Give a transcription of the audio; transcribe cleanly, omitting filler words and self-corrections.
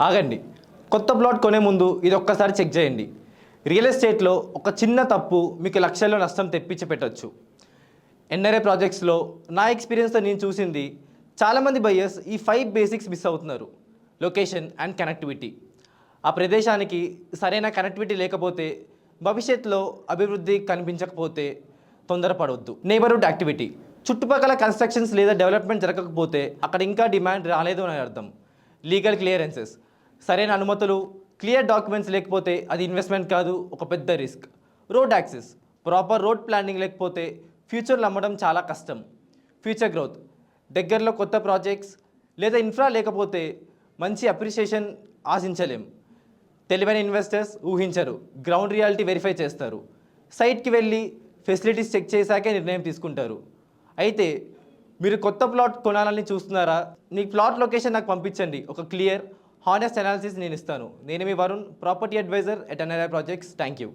ఆగండి. కొత్త ప్లాట్ కొనే ముందు ఇది ఒక్కసారి చెక్ చేయండి. రియల్ ఎస్టేట్లో ఒక చిన్న తప్పు మీకు లక్షల్లో నష్టం తెప్పించి పెట్టొచ్చు. ఎన్ఆర్ఐ ప్రాజెక్ట్స్లో నా ఎక్స్పీరియన్స్తో నేను చూసింది, చాలామంది బయ్యర్స్ ఈ 5 బేసిక్స్ మిస్ అవుతున్నారు. Location and connectivity. ఆ ప్రదేశానికి సరైన కనెక్టివిటీ లేకపోతే, భవిష్యత్తులో అభివృద్ధి కనిపించకపోతే తొందరపడవద్దు. Neighbourhood activity. చుట్టుపక్కల కన్స్ట్రక్షన్స్ లేదా డెవలప్మెంట్ జరగకపోతే అక్కడ ఇంకా డిమాండ్ రాలేదు అని అర్థం. Legal clearances. సరైన అనుమతులు, క్లియర్ డాక్యుమెంట్స్ లేకపోతే అది ఇన్వెస్ట్మెంట్ కాదు, ఒక పెద్ద risk. Road access. Proper road planning లేకపోతే ఫ్యూచర్లో అమ్మడం చాలా కష్టం. Future growth. దగ్గరలో కొత్త ప్రాజెక్ట్స్ లేదా ఇన్ఫ్రా లేకపోతే మంచి అప్రిషియేషన్ ఆశించలేం. తెలివైన ఇన్వెస్టర్స్ ఊహించరు, గ్రౌండ్ రియాలిటీ వెరిఫై చేస్తారు. సైట్కి వెళ్ళి ఫెసిలిటీస్ చెక్ చేశాకే నిర్ణయం తీసుకుంటారు. అయితే మీరు కొత్త ప్లాట్ కొనాలని చూస్తున్నారా? మీ ప్లాట్ లొకేషన్ నాకు పంపించండి. ఒక క్లియర్ హానెస్ట్ అనాలిసిస్ నేను ఇస్తాను. నేను మీ Varun, property advisor at NRI projects. Thank you.